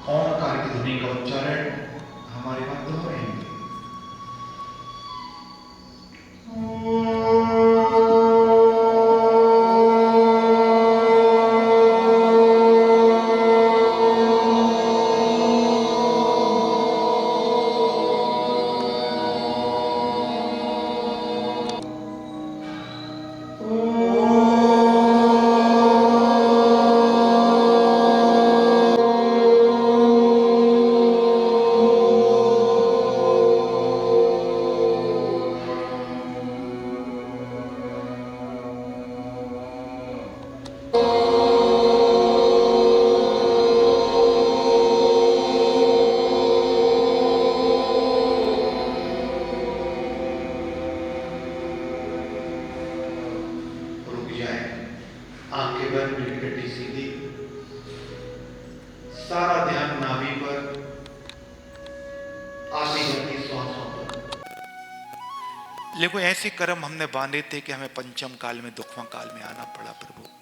औंकार की ध्वनि का उच्चारण हमारे वहां दोहराएंगे। रुक जाए, आंखें बंद, गिट्टी सीधी, सारा ध्यान नाभि पर, आती जाती श्वासों पर। देखो ऐसे कर्म हमने बांधे थे कि हमें पंचम काल में, दुखवां काल में आना पड़ा प्रभु।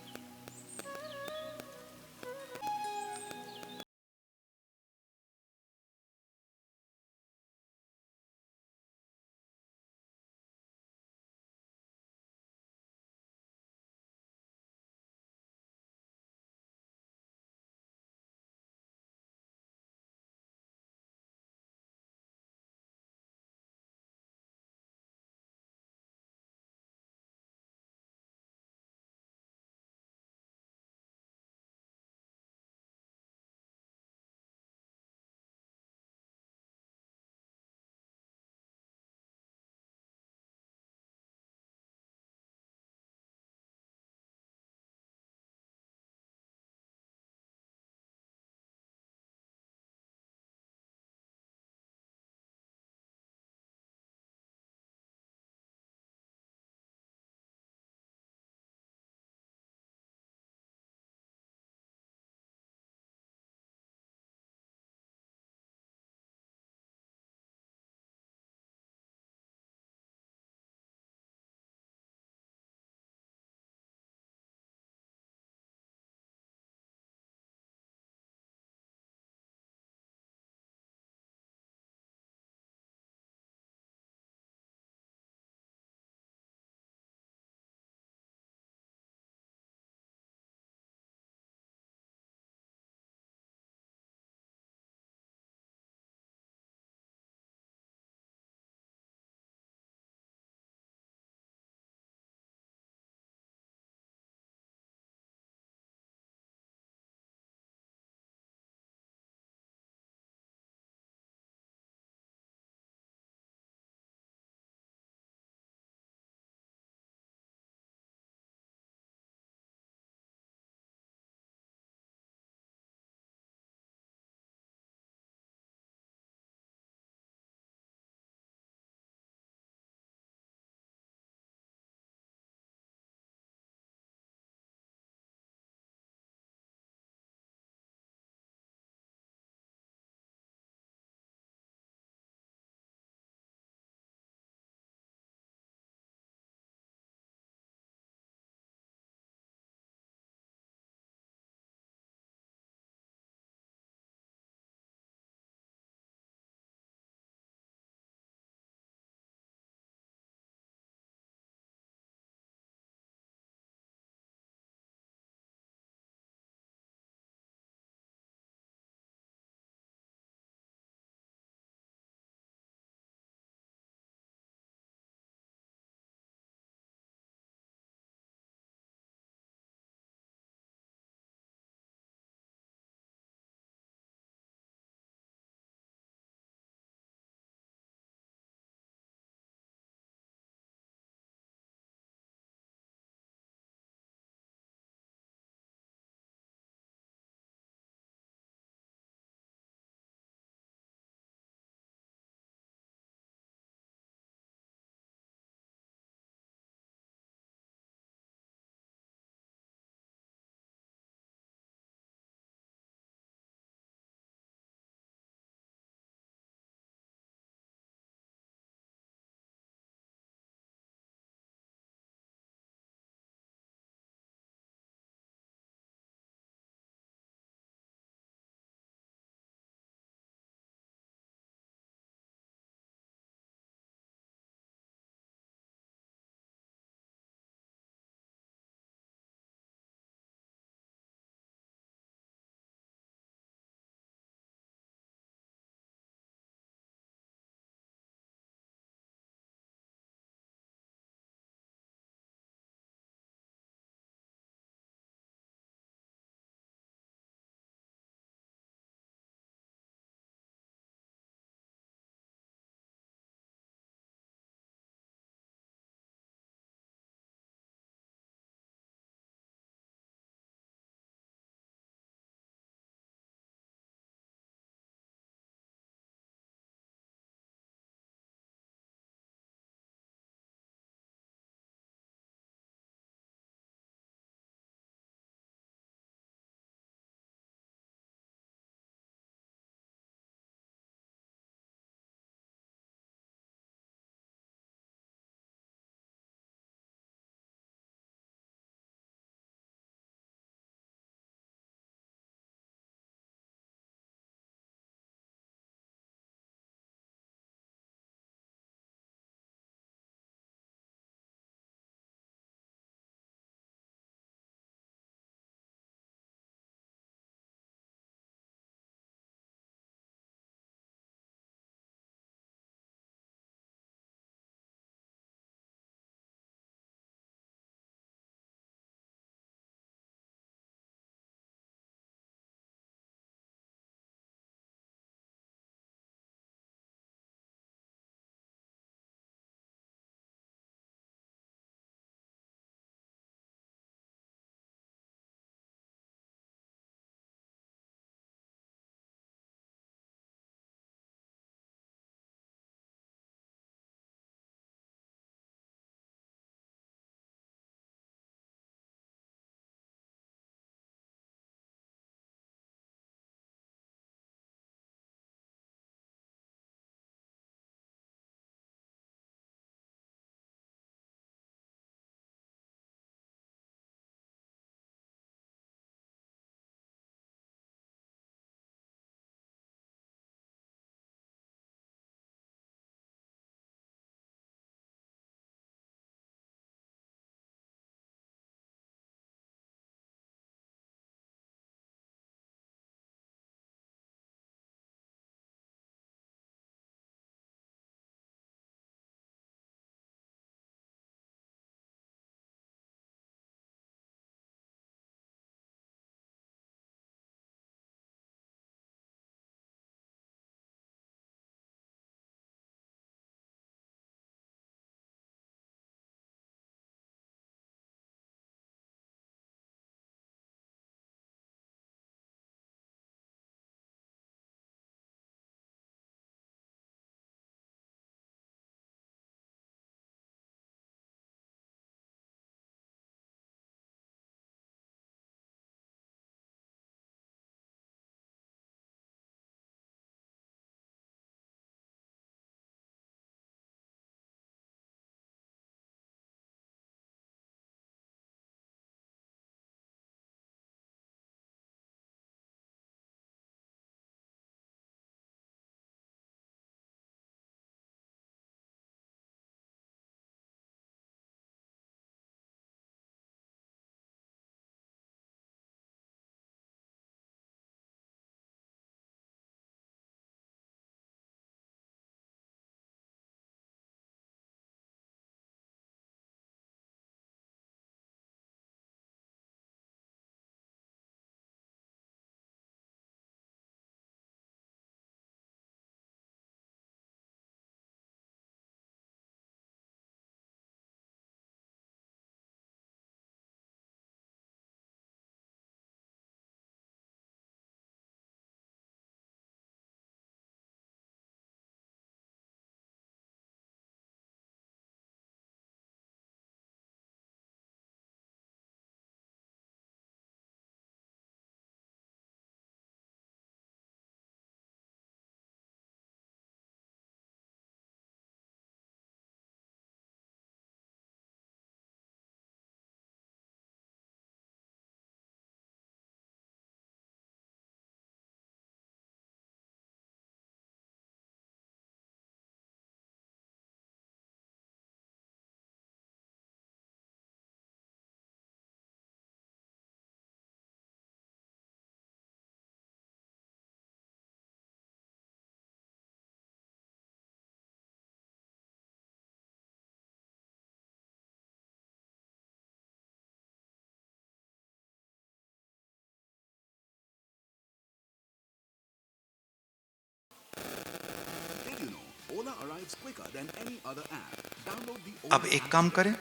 अब एक काम करें,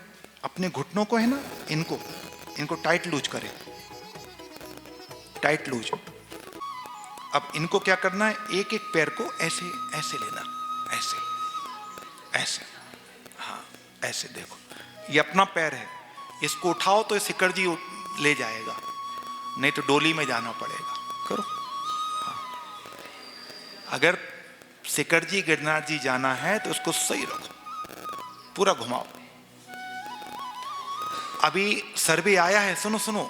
अपने घुटनों को है ना, इनको इनको टाइट लूज करें, टाइट लूज। अब इनको क्या करना है, एक एक पैर को ऐसे ऐसे लेना, ऐसे ऐसे, हाँ ऐसे। देखो ये अपना पैर है, इसको उठाओ तो सिकड़ जी ले जाएगा, नहीं तो डोली में जाना पड़ेगा। करो, हाँ। अगर सिकड़ जी गिरनार जी जाना है तो उसको सही रखो, पूरा घुमाओ। अभी सर्वे आया है, सुनो सुनो,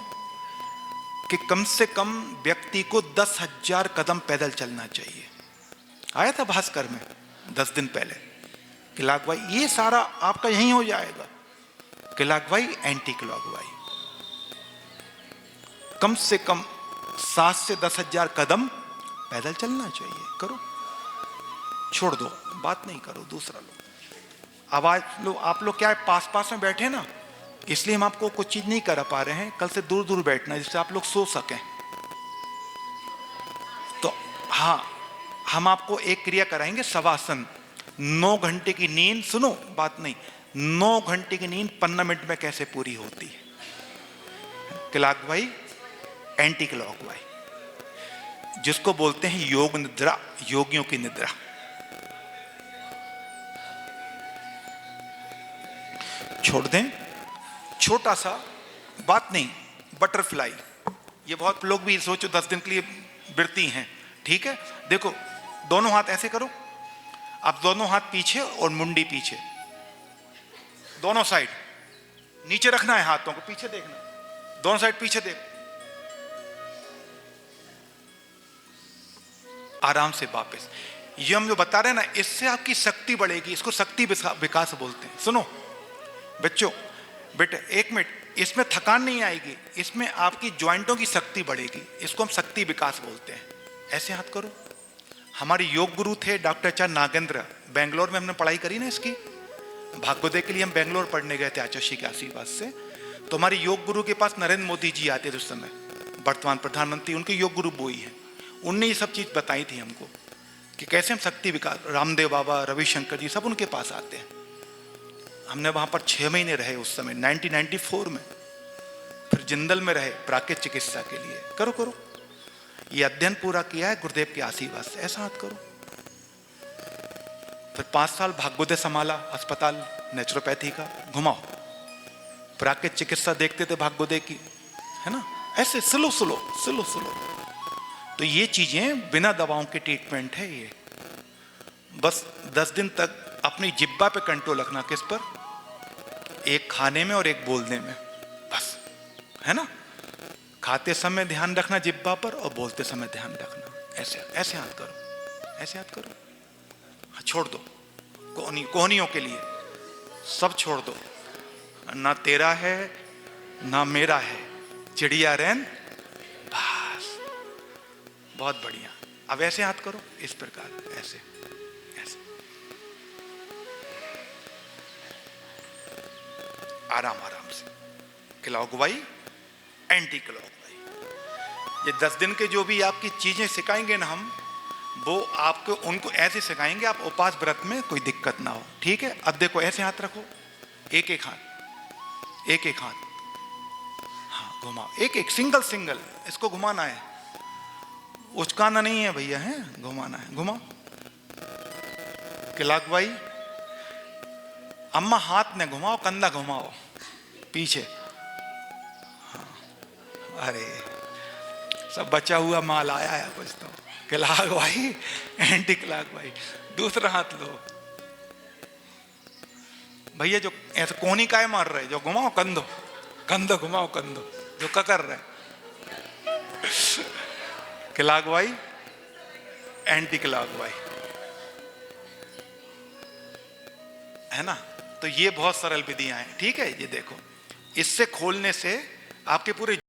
कि कम से कम व्यक्ति को 10,000 कदम पैदल चलना चाहिए। आया था भास्कर में 10 दिन पहले कि लागवाई ये सारा आपका यहीं हो जाएगा, कि लागवाई एंटी क्लॉकवाई कम से कम 7 से 10,000 कदम पैदल चलना चाहिए। करो, छोड़ दो, बात नहीं करो, दूसरा लो। आवाज लो। आप लोग क्या है, पास पास में बैठे ना, इसलिए हम आपको कुछ चीज नहीं करा पा रहे हैं। कल से दूर दूर बैठना जिससे आप लोग सो सकें। तो हाँ, हम आपको एक क्रिया कराएंगे, शवासन। 9 घंटे की नींद, सुनो बात नहीं, 9 घंटे की नींद 15 मिनट में कैसे पूरी होती है। क्लॉकवाई एंटी क्लॉकवाई, जिसको बोलते हैं योग निद्रा, योगियों की निद्रा। छोड़ दें, छोटा सा, बात नहीं, बटरफ्लाई। ये बहुत लोग भी सोचो 10 दिन के लिए बिरती हैं, ठीक है। देखो दोनों हाथ ऐसे करो, अब दोनों हाथ पीछे और मुंडी पीछे, दोनों साइड नीचे रखना है, हाथों को पीछे देखना, दोनों साइड पीछे देख, आराम से वापस। ये हम जो बता रहे हैं ना, इससे आपकी शक्ति बढ़ेगी, इसको शक्ति विकास बोलते हैं। सुनो बच्चों, बेटे एक मिनट, इसमें थकान नहीं आएगी, इसमें आपकी ज्वाइंटों की शक्ति बढ़ेगी, इसको हम शक्ति विकास बोलते हैं। ऐसे हाथ करो। हमारे योग गुरु थे डॉक्टर आचार्य नागेंद्र, बेंगलोर में हमने पढ़ाई करी ना इसकी, भाग्योदय के लिए हम बेंगलोर पढ़ने गए थे आचार्य के आशीर्वाद से। तो हमारे योग गुरु के पास नरेंद्र मोदी जी आते थे उस समय, वर्तमान प्रधानमंत्री, उनके योग गुरु वही है। उनने ये सब चीज बताई थी हमको कि कैसे हम शक्ति विकास, रामदेव बाबा, रविशंकर जी सब उनके पास आते हैं। हमने वहां पर 6 महीने रहे उस समय 1994 में, फिर जिंदल में रहे प्राकृतिक चिकित्सा के लिए। करो करो, ये अध्ययन पूरा किया है गुरुदेव के आशीर्वाद से। ऐसा हाथ करो। फिर 5 साल भाग्योदय संभाला अस्पताल नेचुरोपैथी का, घुमाओ, प्राकृतिक चिकित्सा देखते थे भाग्योदय की, है ना, ऐसे स्लो स्लो स्लो स्लो। तो ये चीजें बिना दवाओं के ट्रीटमेंट है ये। बस 10 दिन तक अपनी जिब्बा पे कंट्रोल रखना, किस पर, एक खाने में और एक बोलने में, बस, है ना। खाते समय ध्यान रखना जिब्बा पर और बोलते समय ध्यान रखना। ऐसे ऐसे हाथ करो, ऐसे हाथ करो। हाँ, छोड़ दो कोहनियों के लिए सब छोड़ दो, ना तेरा है ना मेरा है, चिड़िया रैन, बस, बहुत बढ़िया। अब ऐसे हाथ करो, इस प्रकार, ऐसे ऐसे, आराम आराम से। क्लॉकवाई एंटी क्लॉकवाई। ये 10 दिन के जो भी आपकी चीजें सिखाएंगे ना हम, वो आपको उनको ऐसे सिखाएंगे आप उपास व्रत में कोई दिक्कत ना हो, ठीक है। अब देखो ऐसे हाथ रखो, एक एक हाथ, एक एक हाथ, हाँ घुमाओ, एक एक, सिंगल सिंगल, इसको घुमाना है, उचकाना नहीं है भैया, है घुमाना है। घुमाओ क्लॉकवाई। अम्मा हाथ में घुमाओ, कंधा घुमाओ पीछे, हाँ। अरे सब बचा हुआ माल आया है कुछ तो। क्लॉकवाई एंटी क्लॉकवाई। दूसरा हाथ लो भैया, जो ऐसे कोनी काय मार रहे, जो घुमाओ कंधो, कंधो घुमाओ, कंधो जो ककर रहे, क्लॉकवाई एंटी क्लॉकवाई, है ना। तो ये बहुत सरल विधियां हैं, ठीक है। ये देखो, इससे खोलने से आपके पूरे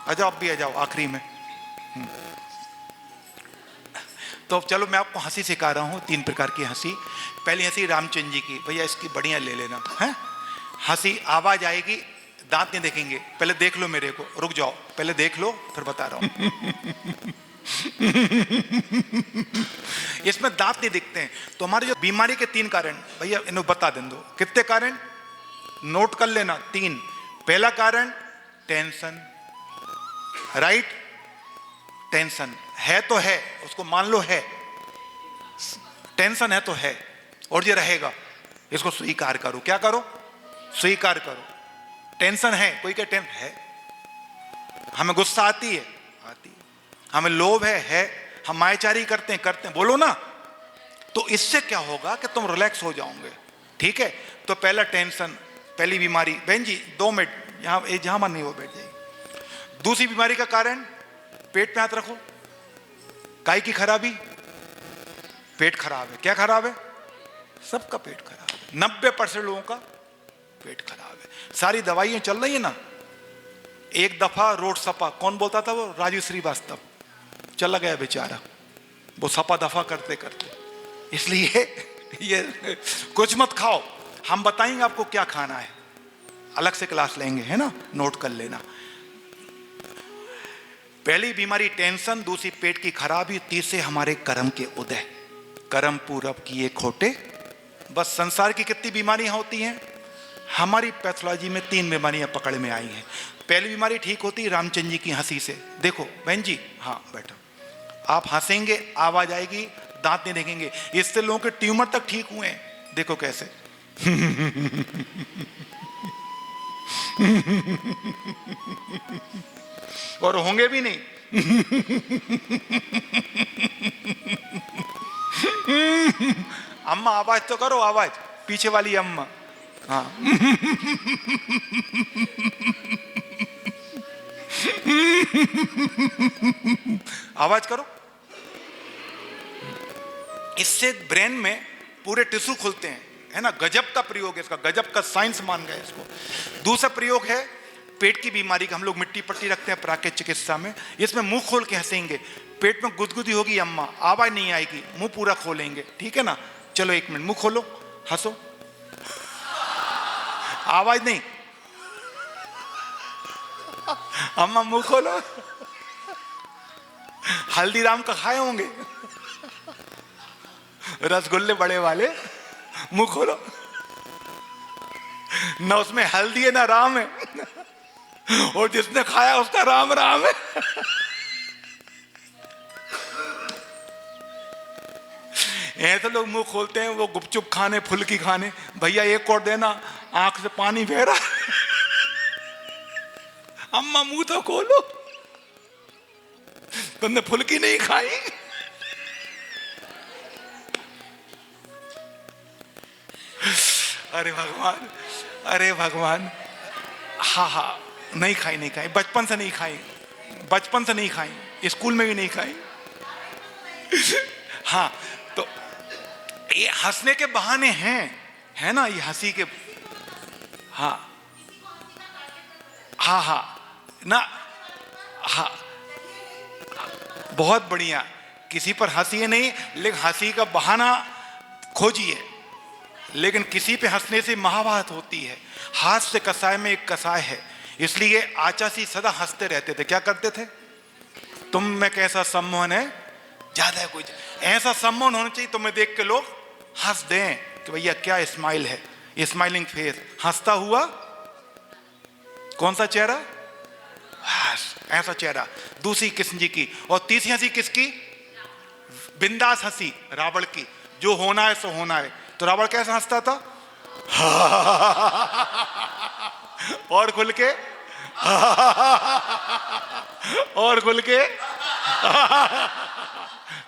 आ जाओ, आप भी आ जाओ आखिरी में। तो चलो मैं आपको हंसी सिखा रहा हूं, 3 प्रकार की हंसी। पहली हंसी रामचंद्र जी की, भैया इसकी बढ़िया ले लेना है। हंसी, आवाज आएगी, दांत नहीं देखेंगे, पहले देख लो मेरे को, रुक जाओ पहले देख लो फिर बता रहा हूं। इसमें दांत नहीं दिखते हैं। तो हमारी जो बीमारी के 3 कारण, भैया इन्हें बता दें दो कितने कारण, नोट कर लेना 3। पहला कारण टेंशन, राइट, टेंशन है तो है, उसको मान लो है, टेंशन है तो है और ये रहेगा, इसको स्वीकार करो। क्या करो? स्वीकार करो। टेंशन है, कोई क्या टेंशन है, हमें गुस्सा आती है, आती है, हमें लोभ है, हम मायाचारी करते हैं, बोलो ना। तो इससे क्या होगा कि तुम रिलैक्स हो जाओगे, ठीक है। तो पहला टेंशन, पहली बीमारी। बहन जी 2 मिनट यहां, जहां मन नहीं वो बैठ जाएगी। दूसरी बीमारी का कारण, पेट पे हाथ रखो। काय की खराबी? पेट खराब है। क्या खराब है? सबका पेट खराब है, 90% लोगों का पेट खराब है। सारी दवाइयां चल रही है ना, एक दफा रोड सपा, कौन बोलता था वो? राजू श्रीवास्तव, चला गया बेचारा वो सपा दफा करते करते। इसलिए ये कुछ मत खाओ, हम बताएंगे आपको क्या खाना है, अलग से क्लास लेंगे, है ना, नोट कर लेना। पहली बीमारी टेंशन, दूसरी पेट की खराबी, तीसरे हमारे कर्म के उदय, कर्म पूरब किए खोटे। बस संसार की कितनी बीमारियां होती हैं? हमारी पैथोलॉजी में 3 बीमारियां पकड़ में आई हैं। पहली बीमारी ठीक होती है रामचंद्र जी की हंसी से। देखो बहन जी, हाँ बैठो, आप हंसेंगे आवाज आएगी, दांत नहीं देखेंगे, इससे लोगों के ट्यूमर तक ठीक हुए हैं। देखो कैसे। और होंगे भी नहीं। अम्मा आवाज तो करो, आवाज, पीछे वाली अम्मा, हाँ। आवाज करो। इससे ब्रेन में पूरे टिश्यू खुलते हैं, है ना। गजब का प्रयोग है इसका, गजब का साइंस मान गए इसको। दूसरा प्रयोग है पेट की बीमारी का, हम लोग मिट्टी पट्टी रखते हैं प्राकृतिक चिकित्सा में। इसमें मुंह खोल के हंसेंगे, पेट में गुदगुदी होगी अम्मा, आवाज नहीं आएगी, मुंह पूरा खोलेंगे, ठीक है ना। चलो 1 मिनट, मुंह खोलो, हंसो, आवाज नहीं, अम्मा मुंह खोलो। हल्दीराम का खाए होंगे रसगुल्ले बड़े वाले, मुंह खोलो, ना उसमें हल्दी है ना राम है, और जिसने खाया उसका राम राम है। ऐसे लोग मुंह खोलते हैं, वो गुपचुप खाने, फुल्की खाने, भैया 1 और देना, आंख से पानी बह रहा। अम्मा मुंह तो खोलो, तुमने फुल्की नहीं खाई। अरे भगवान, अरे भगवान, हाँ हाँ, नहीं खाई, नहीं खाई, बचपन से नहीं खाई, बचपन से नहीं खाई, स्कूल में भी नहीं खाई। हाँ, तो ये हंसने के बहाने हैं, है ना, ये हंसी के, हाँ हाँ हाँ ना, हाँ बहुत बढ़िया। किसी पर हंसिए नहीं, लेकिन हंसी का बहाना खोजिए, लेकिन किसी पे हंसने से महाभारत होती है। हास्य कसाय में एक कसाय है, इसलिए आचासी सदा हंसते रहते थे। क्या करते थे? तुम में कैसा सम्मोहन है, ज्यादा है कोई, ऐसा सम्मोहन होना चाहिए तुम्हें देख के लोग हंस दें कि भैया क्या स्माइल है, स्माइलिंग फेस, हंसता हुआ कौन सा चेहरा, ऐसा चेहरा। दूसरी कृष्ण जी की, और तीसरी हंसी किसकी? बिंदास हंसी रावण की, जो होना है सो होना है। तो रावण कैसा हंसता था? और खुल के, और खुल के।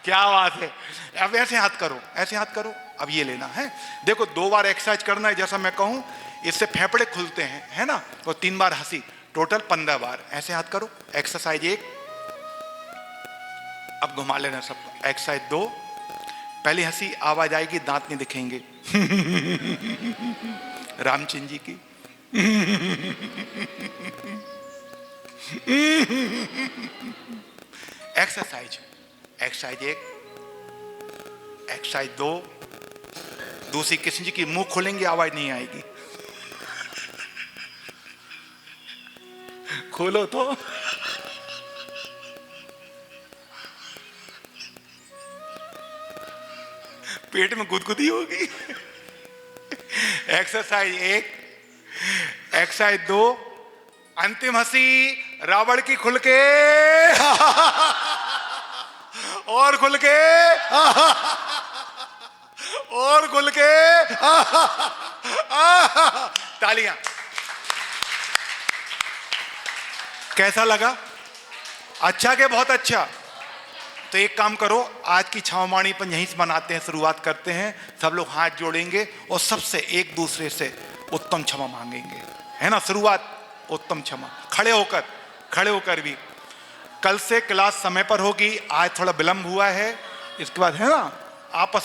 क्या बात है। अब ऐसे हाथ करो, ऐसे हाथ करो। अब ये लेना है, देखो 2 बार एक्सरसाइज करना है, जैसा मैं कहूं, इससे फेफड़े खुलते हैं, है ना। और 3 बार हंसी, टोटल 15 बार। ऐसे हाथ करो, एक्सरसाइज 1। अब घुमा लेना सबको, एक्सरसाइज 2। पहली हंसी, आवाज आएगी, दांत नहीं दिखेंगे। रामचंद्र जी की। एक्सरसाइज, एक्सरसाइज 1, एक्सरसाइज 2, दूसरी कृष्ण जी की मुंह खोलेंगे आवाज नहीं आएगी। खोलो तो। पेट में गुदगुदी होगी। एक्सरसाइज 1, एक्सरसाइज 2, अंतिम हंसी रावण की खुल के और खुल के और खुल के तालियां। कैसा लगा? अच्छा के बहुत अच्छा। तो एक काम करो, आज की क्षमावाणी पर यहीं से बनाते हैं, शुरुआत करते हैं। सब लोग हाथ जोड़ेंगे और सबसे एक दूसरे से उत्तम क्षमा मांगेंगे, है ना? शुरुआत उत्तम क्षमा, खड़े होकर भी। कल से क्लास समय पर होगी, आज थोड़ा विलंब हुआ है, इसके बाद है ना आपस